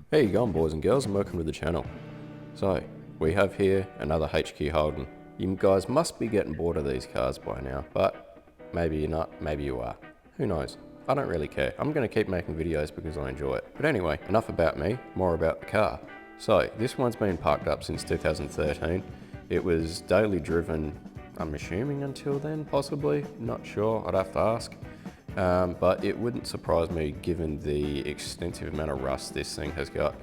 How you going, boys and girls, and welcome to the channel. So, we have here another HQ Holden. You guys must be getting bored of these cars by now, but maybe you're not, maybe you are. Who knows? I don't really care. I'm going to keep making videos because I enjoy it. But anyway, enough about me, more about the car. So, this one's been parked up since 2013. It was daily driven, I'm assuming until then, possibly. Not sure, I'd have to ask. But it wouldn't surprise me given the extensive amount of rust this thing has got.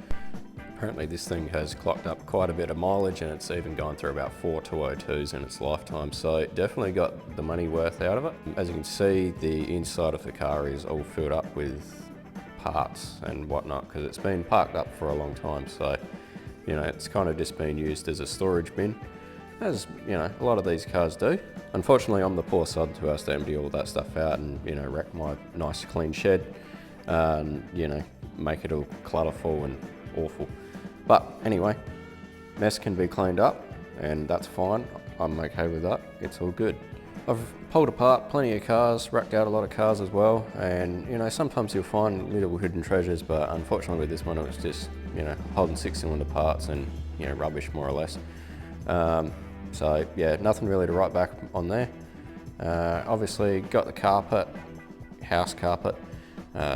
Apparently this thing has clocked up quite a bit of mileage, and it's even gone through about 4 202s in its lifetime, so it definitely got the money worth out of it. As you can see, the inside of the car is all filled up with parts and whatnot because it's been parked up for a long time, so you know, it's kind of just been used as a storage bin, as you know, a lot of these cars do. Unfortunately, I'm the poor sod who has to empty all that stuff out and, you know, wreck my nice clean shed and, you know, make it all clutterful and awful. But anyway, mess can be cleaned up and that's fine. I'm okay with that. It's all good. I've pulled apart plenty of cars, wrecked out a lot of cars as well, and you know, sometimes you'll find little hidden treasures, but unfortunately with this one it was just, you know, Holden 6-cylinder parts and, you know, rubbish more or less. So yeah, nothing really to write back on there. Obviously got the carpet, house carpet,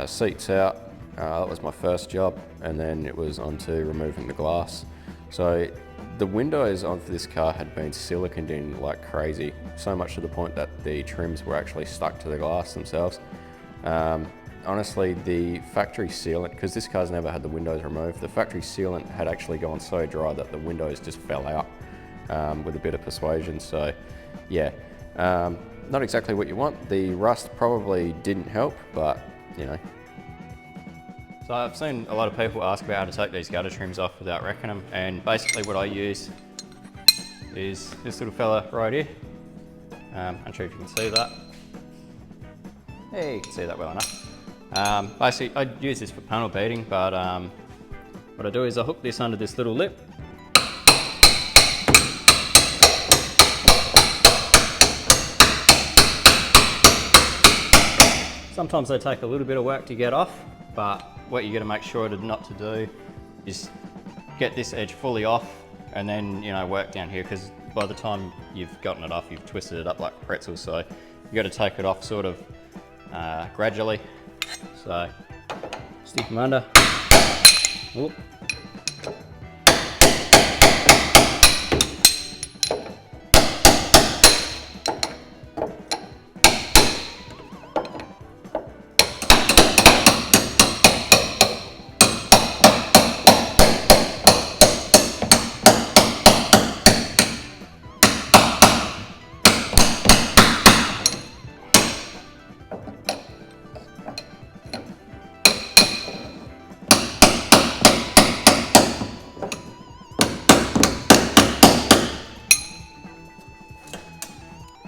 seats out. That was my first job, and then it was on to removing the glass. So the windows of this car had been siliconed in like crazy, so much to the point that the trims were actually stuck to the glass themselves. Honestly, the factory sealant, because this car's never had the windows removed, the factory sealant had actually gone so dry that the windows just fell out. With a bit of persuasion, so yeah, not exactly what you want. The rust probably didn't help, but you know. So I've seen a lot of people ask about how to take these gutter trims off without wrecking them, and basically what I use is this little fella right here. I'm sure if you can see that. Yeah, you can see that well enough. Basically, I use this for panel beating, but what I do is I hook this under this little lip. Sometimes they take a little bit of work to get off, but what you got to make sure not to do is get this edge fully off and then, you know, work down here, because by the time you've gotten it off, you've twisted it up like a pretzel, so you got to take it off sort of gradually. So stick them under. Oop.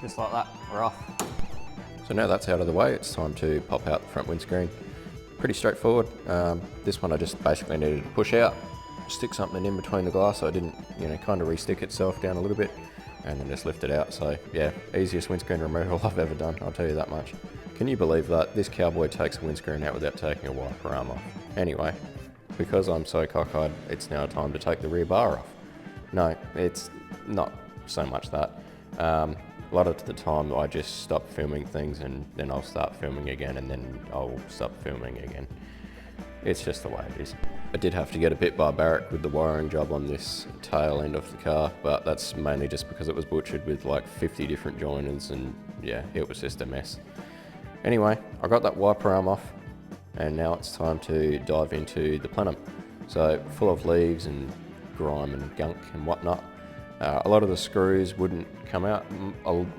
Just like that, we're off. So now that's out of the way, it's time to pop out the front windscreen. Pretty straightforward. This one I just basically needed to push out, stick something in between the glass so it didn't, you know, kind of re-stick itself down a little bit, and then just lift it out. So yeah, easiest windscreen removal I've ever done, I'll tell you that much. Can you believe that? This cowboy takes a windscreen out without taking a wiper arm off. Anyway, because I'm so cockeyed, it's now time to take the rear bar off. No, it's not so much that. A lot of the time I just stop filming things and then I'll start filming again and then I'll stop filming again. It's just the way it is. I did have to get a bit barbaric with the wiring job on this tail end of the car, but that's mainly just because it was butchered with like 50 different joiners, and yeah, it was just a mess. Anyway, I got that wiper arm off and now it's time to dive into the plenum. So full of leaves and grime and gunk and whatnot. A lot of the screws wouldn't come out.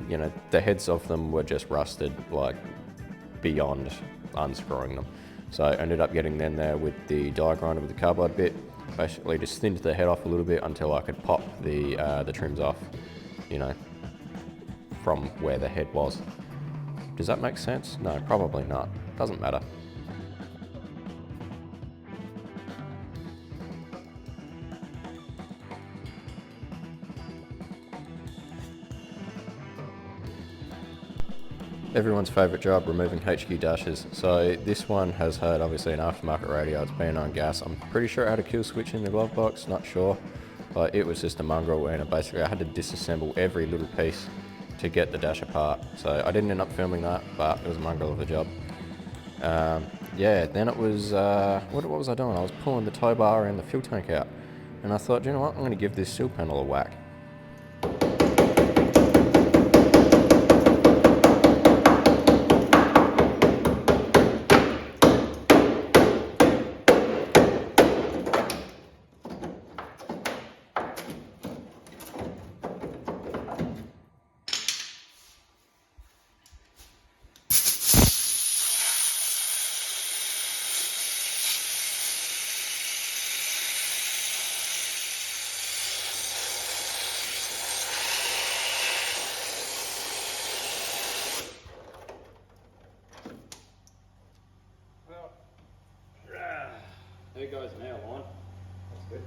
You know, the heads of them were just rusted, like beyond unscrewing them. So I ended up getting them there with the die grinder with the carbide bit. Basically just thinned the head off a little bit until I could pop the trims off, you know, from where the head was. Does that make sense? No, probably not. Doesn't matter. Everyone's favourite job, removing HQ dashes. So this one has had obviously an aftermarket radio, it's been on gas. I'm pretty sure it had a kill switch in the glove box, not sure. But it was just a mongrel, and basically I had to disassemble every little piece to get the dash apart. So I didn't end up filming that, but it was a mongrel of a job. Yeah, then it was, what was I doing? I was pulling the tow bar and the fuel tank out. And I thought, you know what, I'm going to give this sill panel a whack. There goes an outline. That's good.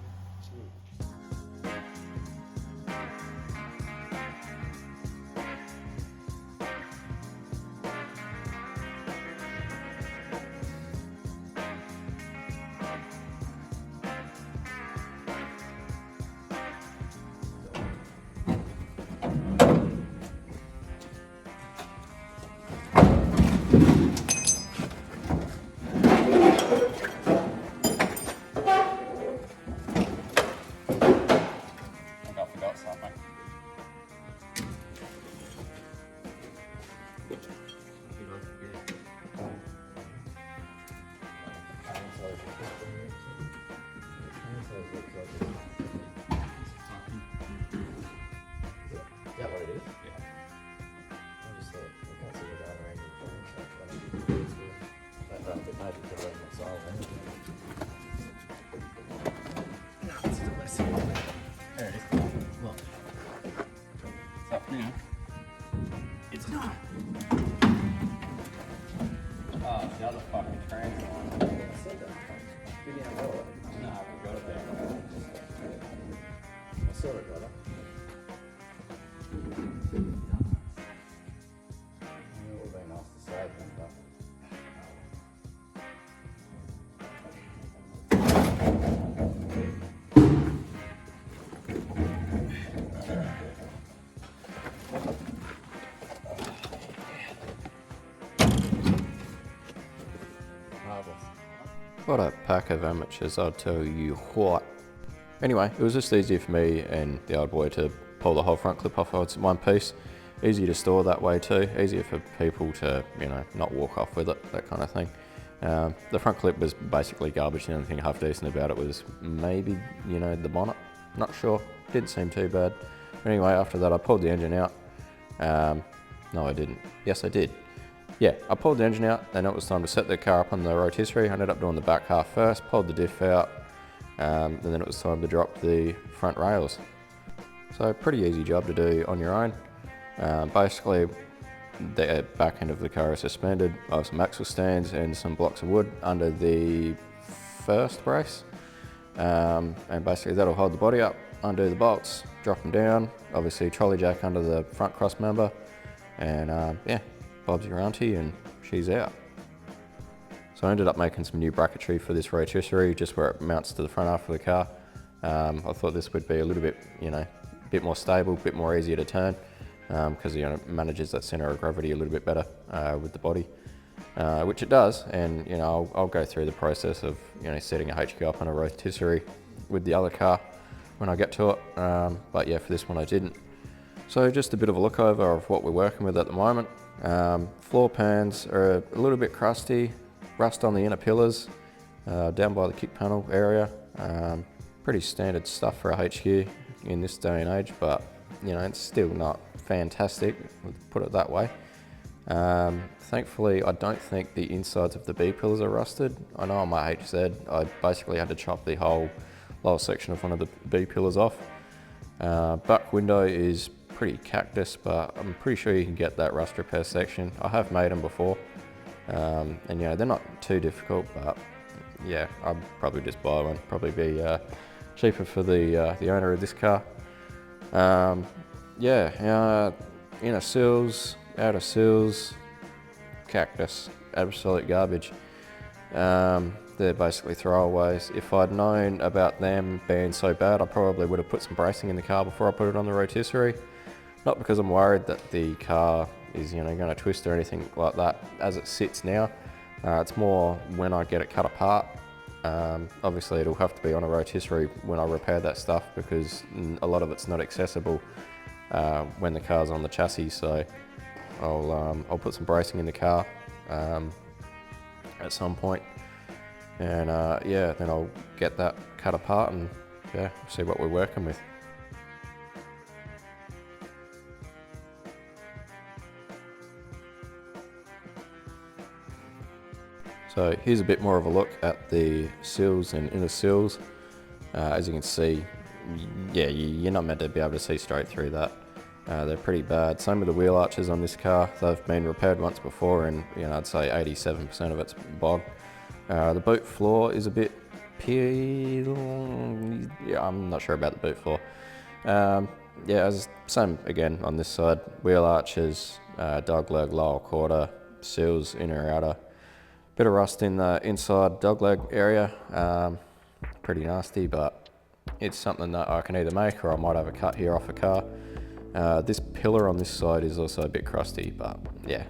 There it is. Look. It's up now. It's not. Oh, the other fucking trans line. I said that. No, we got it there. I saw it, brother. It would be nice to save them, but. What a pack of amateurs, I'll tell you what. Anyway, it was just easier for me and the old boy to pull the whole front clip off in one piece. Easier to store that way too, easier for people to, you know, not walk off with it, that kind of thing. The front clip was basically garbage. The only thing half decent about it was maybe, you know, the bonnet. Not sure, didn't seem too bad. But anyway, after that I pulled the engine out. No I didn't, yes I did. Yeah, I pulled the engine out, then it was time to set the car up on the rotisserie. I ended up doing the back half first, pulled the diff out, and then it was time to drop the front rails. So pretty easy job to do on your own. Basically, the back end of the car is suspended. I have some axle stands and some blocks of wood under the first brace. And basically that'll hold the body up, undo the bolts, drop them down, obviously trolley jack under the front cross member, and yeah. Bob's your auntie and she's out. So I ended up making some new bracketry for this rotisserie, just where it mounts to the front half of the car. I thought this would be a little bit, you know, a bit more stable, a bit more easier to turn, because you know, it manages that center of gravity a little bit better with the body, which it does. And you know, I'll go through the process of, you know, setting a HQ up on a rotisserie with the other car when I get to it. But yeah, for this one I didn't. So just a bit of a look over of what we're working with at the moment. Floor pans are a little bit crusty, rust on the inner pillars, down by the kick panel area. Pretty standard stuff for a HQ in this day and age, but you know, it's still not fantastic, put it that way. Thankfully, I don't think the insides of the B pillars are rusted. I know on my HZ, I basically had to chop the whole lower section of one of the B pillars off. Back window is pretty cactus, but I'm pretty sure you can get that rust repair section. I have made them before, and you know, they're not too difficult, but yeah, I'd probably just buy one. Probably be cheaper for the owner of this car. Yeah, inner sills, outer sills, cactus, absolute garbage. They're basically throwaways. If I'd known about them being so bad, I probably would have put some bracing in the car before I put it on the rotisserie. Not because I'm worried that the car is, going to twist or anything like that as it sits now. It's more when I get it cut apart. Obviously it'll have to be on a rotisserie when I repair that stuff, because a lot of it's not accessible when the car's on the chassis. So I'll put some bracing in the car at some point, and then I'll get that cut apart and see what we're working with. So here's a bit more of a look at the sills and inner sills. As you can see, you're not meant to be able to see straight through that. They're pretty bad. Same with the wheel arches on this car. They've been repaired once before, and I'd say 87% of it's bogged. The boot floor is a bit I'm not sure about the boot floor. As same again on this side. Wheel arches, dogleg, lower quarter, sills, inner outer. Bit of rust in the inside dogleg area. Pretty nasty, but it's something that I can either make, or I might have a cut here off a car. This pillar on this side is also a bit crusty, but yeah.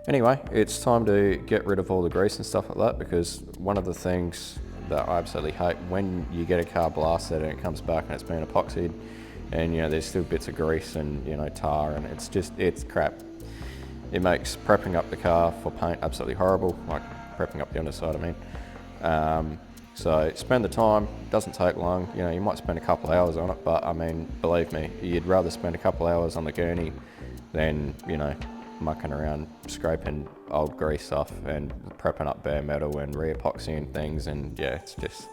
Anyway, it's time to get rid of all the grease and stuff like that, because one of the things that I absolutely hate when you get a car blasted and it comes back and it's been epoxied, and there's still bits of grease and tar, and it's crap. It makes prepping up the car for paint absolutely horrible, like prepping up the underside, I mean. So spend the time, doesn't take long. You might spend a couple of hours on it, but I mean, believe me, you'd rather spend a couple of hours on the gurney than, mucking around, scraping old grease off and prepping up bare metal and re-epoxying things. And it's just,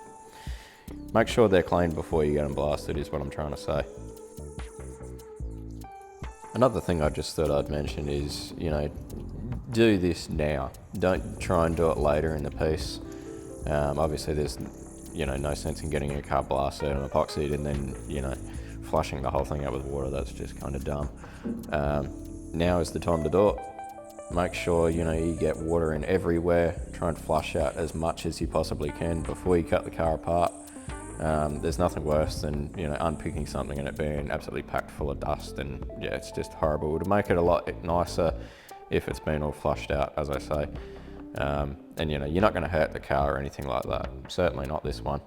make sure they're clean before you get them blasted is what I'm trying to say. Another thing I just thought I'd mention is, do this now. Don't try and do it later in the piece. Obviously there's, no sense in getting a car blasted and epoxied and then, flushing the whole thing out with water. That's just kind of dumb. Now is the time to do it. Make sure, you get water in everywhere. Try and flush out as much as you possibly can before you cut the car apart. There's nothing worse than, unpicking something and it being absolutely packed full of dust, and it's just horrible. To make it a lot nicer if it's been all flushed out, as I say. And you're not going to hurt the car or anything like that. Certainly not this one.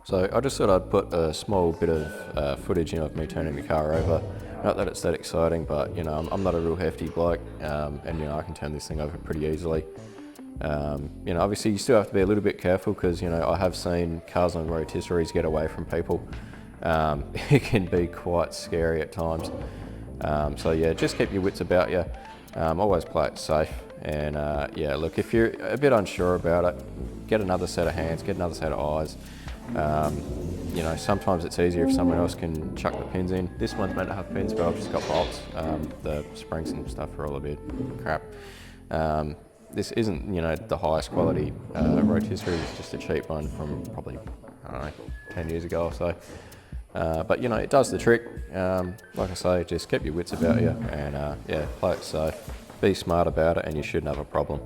So I just thought I'd put a small bit of footage in of me turning the car over. Not that it's that exciting, but I'm not a real hefty bloke, and I can turn this thing over pretty easily. Obviously you still have to be a little bit careful, because I have seen cars on rotisseries get away from people. It can be quite scary at times. So just keep your wits about you. Always play it safe. And look, if you're a bit unsure about it, get another set of hands, get another set of eyes. Sometimes it's easier if someone else can chuck the pins in. This one's meant to have pins, but I've just got bolts. The springs and stuff are all a bit crap. This isn't, the highest quality rotisserie. It's just a cheap one from probably, 10 years ago or so. But it does the trick. Like I say, just keep your wits about you, and play it safe. Be smart about it, and you shouldn't have a problem.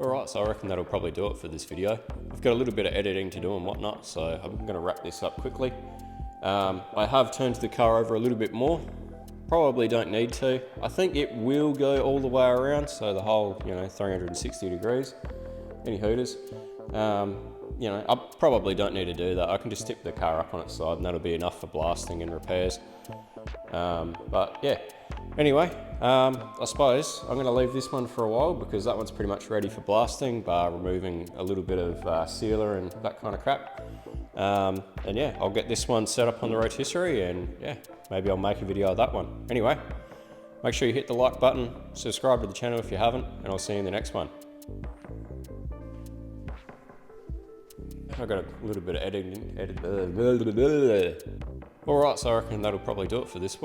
Alright, so I reckon that'll probably do it for this video. I've got a little bit of editing to do and whatnot, so I'm going to wrap this up quickly. I have turned the car over a little bit more. Probably don't need to. I think it will go all the way around, so the whole, 360 degrees. Any hooters. I probably don't need to do that. I can just tip the car up on its side and that'll be enough for blasting and repairs. But yeah, anyway, I suppose I'm going to leave this one for a while, because that one's pretty much ready for blasting, bar removing a little bit of sealer and that kind of crap. And yeah, I'll get this one set up on the rotisserie, and yeah, maybe I'll make a video of that one. Anyway, Make sure you hit the like button, subscribe to the channel if you haven't, and I'll see you in the next one. I've got a little bit of editing. Alright, so I reckon that'll probably do it for this